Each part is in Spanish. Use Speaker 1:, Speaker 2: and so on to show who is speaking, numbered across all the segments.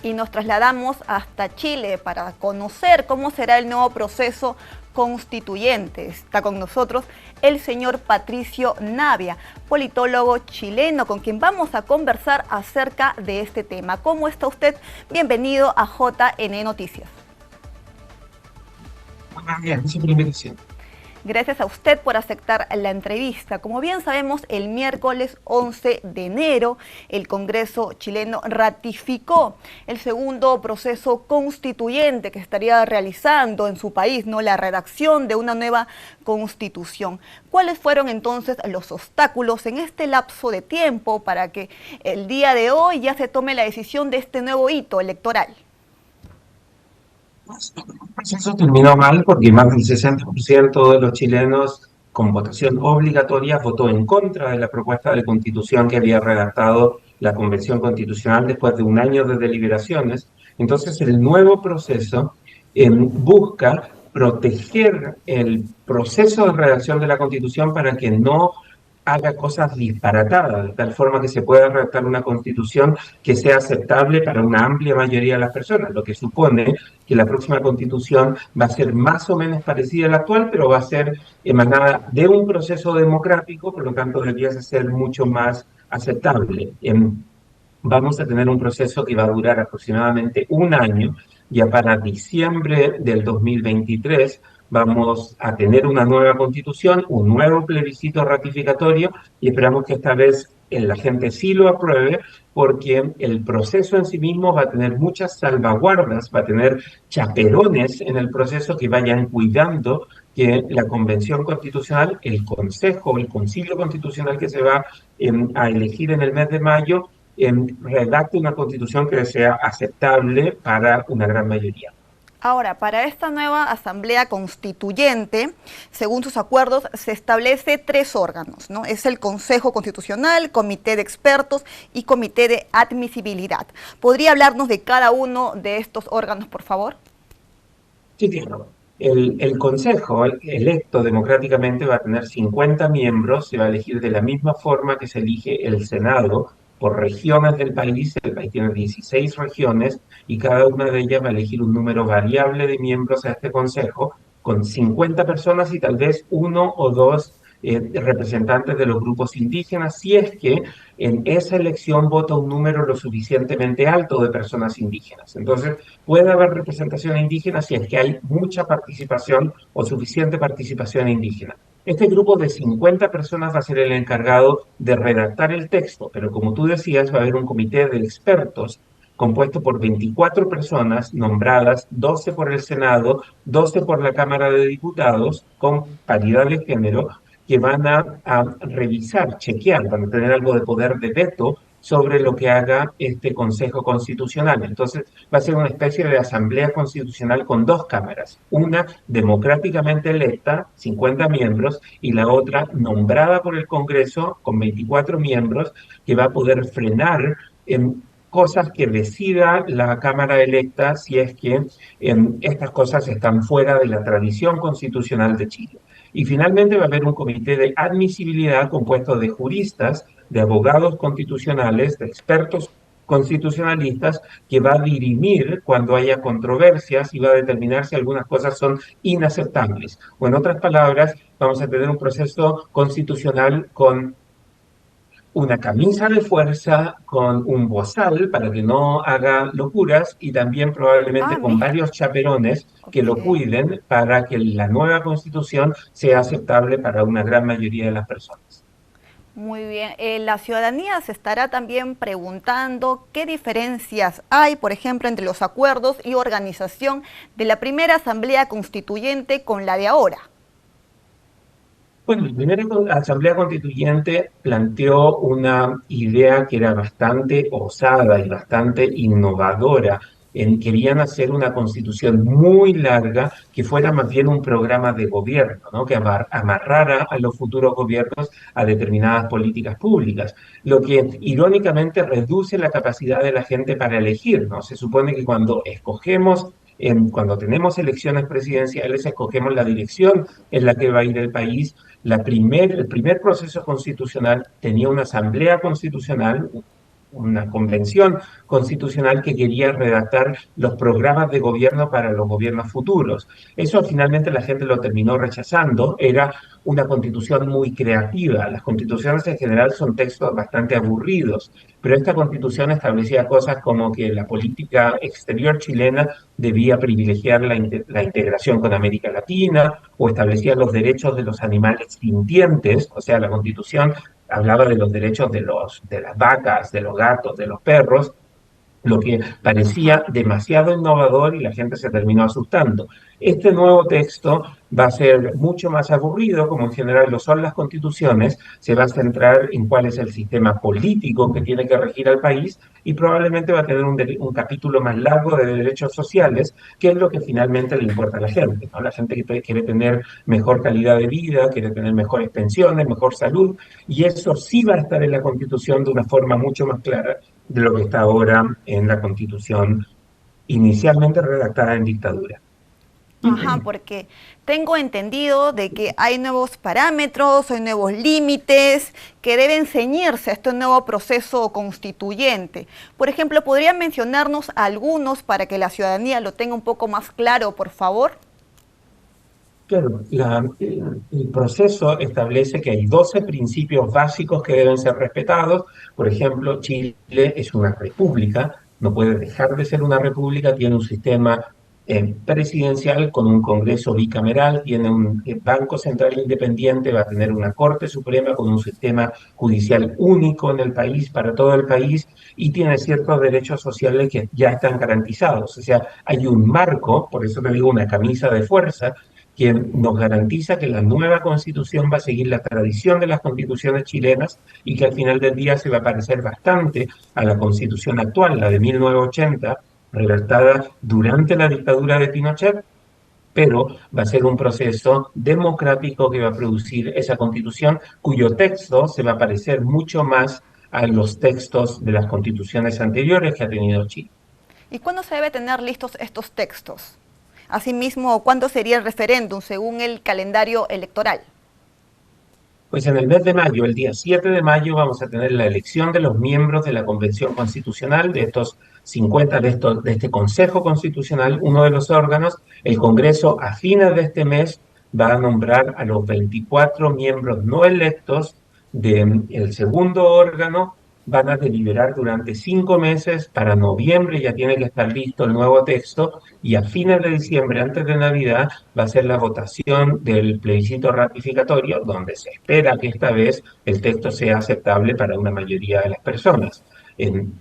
Speaker 1: y nos trasladamos hasta Chile para conocer cómo será el nuevo proceso constituyente. Está con nosotros el señor Patricio Navia, politólogo chileno, con quien vamos a conversar acerca de este tema. ¿Cómo está usted? Bienvenido a JN Noticias.
Speaker 2: Buenos días, gracias por la invitación.
Speaker 1: Gracias a usted por aceptar la entrevista. Como bien sabemos, el miércoles 11 de enero, el Congreso chileno ratificó el segundo proceso constituyente que estaría realizando en su país, ¿no? La redacción de una nueva constitución. ¿Cuáles fueron entonces los obstáculos en este lapso de tiempo para que el día de hoy ya se tome la decisión de este nuevo hito electoral?
Speaker 2: El proceso terminó mal porque más del 60% de los chilenos con votación obligatoria votó en contra de la propuesta de constitución que había redactado la Convención Constitucional después de un año de deliberaciones. Entonces, el nuevo proceso busca proteger el proceso de redacción de la Constitución para que no haga cosas disparatadas, de tal forma que se pueda redactar una constitución que sea aceptable para una amplia mayoría de las personas, lo que supone que la próxima constitución va a ser más o menos parecida a la actual, pero va a ser emanada de un proceso democrático, por lo tanto debería ser mucho más aceptable. Vamos a tener un proceso que va a durar aproximadamente un año. Ya para diciembre del 2023 vamos a tener una nueva constitución, un nuevo plebiscito ratificatorio y esperamos que esta vez la gente sí lo apruebe porque el proceso en sí mismo va a tener muchas salvaguardas, va a tener chaperones en el proceso que vayan cuidando que la Convención Constitucional, el Consejo, el Concilio Constitucional que se va a elegir en el mes de mayo, redacte una constitución que sea aceptable para una gran mayoría.
Speaker 1: Ahora, para esta nueva Asamblea Constituyente, según sus acuerdos, se establece 3 órganos, ¿no? Es el Consejo Constitucional, Comité de Expertos y Comité de Admisibilidad. ¿Podría hablarnos de cada uno de estos órganos, por favor?
Speaker 2: Sí, claro. El Consejo electo democráticamente va a tener 50 miembros, se va a elegir de la misma forma que se elige el Senado por regiones del país. El país tiene 16 regiones y cada una de ellas va a elegir un número variable de miembros a este Consejo, con 50 personas y tal vez uno o dos representantes de los grupos indígenas, si es que en esa elección vota un número lo suficientemente alto de personas indígenas. Entonces, puede haber representación indígena si es que hay mucha participación o suficiente participación indígena. Este grupo de 50 personas va a ser el encargado de redactar el texto, pero como tú decías, va a haber un comité de expertos compuesto por 24 personas nombradas, 12 por el Senado, 12 por la Cámara de Diputados, con paridad de género, que van a revisar, chequear, van a tener algo de poder de veto sobre lo que haga este Consejo Constitucional. Entonces, va a ser una especie de asamblea constitucional con 2 cámaras, una democráticamente electa, 50 miembros, y la otra nombrada por el Congreso con 24 miembros, que va a poder frenar en cosas que decida la Cámara electa si es que estas cosas están fuera de la tradición constitucional de Chile. Y finalmente va a haber un comité de admisibilidad compuesto de juristas, de abogados constitucionales, de expertos constitucionalistas, que va a dirimir cuando haya controversias y va a determinar si algunas cosas son inaceptables. O en otras palabras, vamos a tener un proceso constitucional con una camisa de fuerza, con un bozal para que no haga locuras y también probablemente con
Speaker 1: Mira,
Speaker 2: varios chaperones que lo
Speaker 1: ok.
Speaker 2: cuiden para que la nueva constitución sea aceptable para una gran mayoría de las personas.
Speaker 1: Muy bien. La ciudadanía se estará también preguntando qué diferencias hay, por ejemplo, entre los acuerdos y organización de la primera Asamblea Constituyente con la de ahora.
Speaker 2: Bueno, la primera Asamblea Constituyente planteó una idea que era bastante osada y bastante innovadora. Querían hacer una constitución muy larga que fuera más bien un programa de gobierno, ¿no? Que amarrara a los futuros gobiernos a determinadas políticas públicas, lo que irónicamente reduce la capacidad de la gente para elegir, ¿no? Se supone que cuando escogemos, cuando tenemos elecciones presidenciales, escogemos la dirección en la que va a ir el país. El primer proceso constitucional tenía una asamblea constitucional, una convención constitucional que quería redactar los programas de gobierno para los gobiernos futuros. Eso finalmente la gente lo terminó rechazando. Era una constitución muy creativa. Las constituciones en general son textos bastante aburridos, pero esta constitución establecía cosas como que la política exterior chilena debía privilegiar la integración con América Latina, o establecía los derechos de los animales sintientes. O sea, la constitución hablaba de los derechos de las vacas, de los gatos, de los perros, lo que parecía
Speaker 1: Ajá.
Speaker 2: demasiado innovador y la gente se terminó asustando. Este nuevo texto va a ser mucho más aburrido, como en general lo son las constituciones, se va a centrar en cuál es el sistema político que tiene que regir al país y probablemente va a tener un capítulo más largo de derechos sociales, que es lo que finalmente le importa a la gente, ¿no? La gente que quiere tener mejor calidad de vida, quiere tener mejores pensiones, mejor salud, y eso sí va a estar en la Constitución de una forma mucho más clara de lo que está ahora en la Constitución inicialmente redactada en dictadura.
Speaker 1: Ajá, porque tengo entendido de que hay nuevos parámetros, hay nuevos límites que deben ceñirse a este nuevo proceso constituyente. Por ejemplo, ¿podría mencionarnos algunos para que la ciudadanía lo tenga un poco más claro, por favor?
Speaker 2: Claro, el proceso establece que hay 12 principios básicos que deben ser respetados. Por ejemplo, Chile es una república, no puede dejar de ser una república, tiene un sistema presidencial con un Congreso bicameral, tiene un Banco Central independiente, va a tener una Corte Suprema con un sistema judicial único en el país, para todo el país, y tiene ciertos derechos sociales que ya están garantizados. O sea, hay un marco, por eso te digo, una camisa de fuerza que nos garantiza que la nueva constitución va a seguir la tradición de las constituciones chilenas y que al final del día se va a parecer bastante a la constitución actual, la de 1980, redactada durante la dictadura de Pinochet, pero va a ser un proceso democrático que va a producir esa constitución cuyo texto se va a parecer mucho más a los textos de las constituciones anteriores que ha tenido Chile.
Speaker 1: ¿Y cuándo se debe tener listos estos textos? Asimismo, ¿cuándo sería el referéndum según el calendario electoral?
Speaker 2: Pues en el mes de mayo, el día 7 de mayo, vamos a tener la elección de los miembros de la Convención Constitucional, de estos 50, de este Consejo Constitucional, uno de los órganos. El Congreso, a fines de este mes, va a nombrar a los 24 miembros no electos del segundo órgano. Van a deliberar durante 5 meses. Para noviembre ya tiene que estar listo el nuevo texto, y a fines de diciembre, antes de Navidad, va a ser la votación del plebiscito ratificatorio, donde se espera que esta vez el texto sea aceptable para una mayoría de las personas.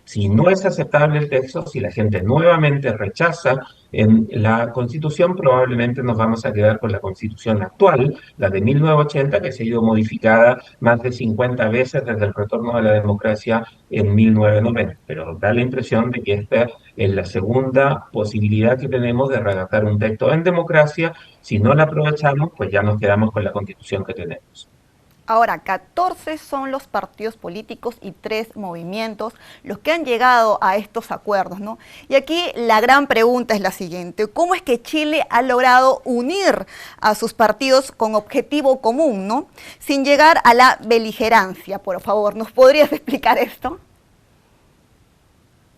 Speaker 2: Si no es aceptable el texto, si la gente nuevamente rechaza en la Constitución, probablemente nos vamos a quedar con la Constitución actual, la de 1980, que se ha ido modificada más de 50 veces desde el retorno de la democracia en 1990. Pero da la impresión de que esta es la segunda posibilidad que tenemos de redactar un texto en democracia. Si no la aprovechamos, pues ya nos quedamos con la Constitución que tenemos.
Speaker 1: Ahora, 14 son los partidos políticos y 3 movimientos los que han llegado a estos acuerdos, ¿no? Y aquí la gran pregunta es la siguiente: ¿cómo es que Chile ha logrado unir a sus partidos con objetivo común, ¿no? Sin llegar a la beligerancia? Por favor, ¿nos podrías explicar esto?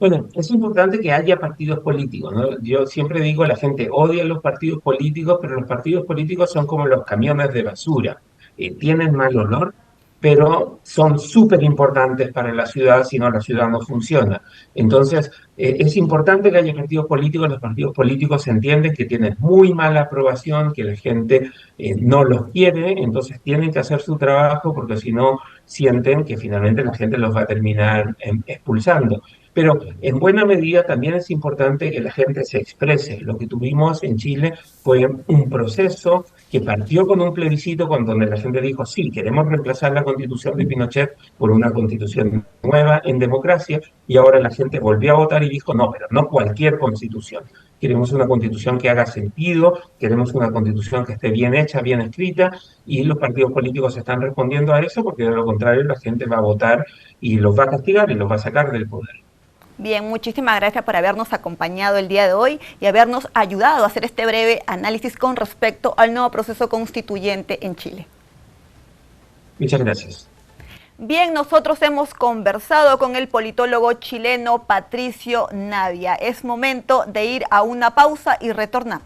Speaker 2: Bueno, es importante que haya partidos políticos, ¿no? Yo siempre digo, la gente odia los partidos políticos, pero los partidos políticos son como los camiones de basura. Tienen mal olor, pero son súper importantes para la ciudad, si no la ciudad no funciona. Entonces, es importante que haya partidos políticos. Los partidos políticos entienden que tienen muy mala aprobación, que la gente no los quiere, entonces tienen que hacer su trabajo, porque si no, sienten que finalmente la gente los va a terminar expulsando. Pero en buena medida también es importante que la gente se exprese. Lo que tuvimos en Chile fue un proceso que partió con un plebiscito donde la gente dijo: sí, queremos reemplazar la constitución de Pinochet por una constitución nueva en democracia, y ahora la gente volvió a votar y dijo: no, pero no cualquier constitución. Queremos una constitución que haga sentido, queremos una constitución que esté bien hecha, bien escrita, y los partidos políticos están respondiendo a eso, porque de lo contrario la gente va a votar y los va a castigar y los va a sacar del poder.
Speaker 1: Bien, muchísimas gracias por habernos acompañado el día de hoy y habernos ayudado a hacer este breve análisis con respecto al nuevo proceso constituyente en Chile.
Speaker 2: Muchas gracias.
Speaker 1: Bien, nosotros hemos conversado con el politólogo chileno Patricio Navia. Es momento de ir a una pausa y retornamos.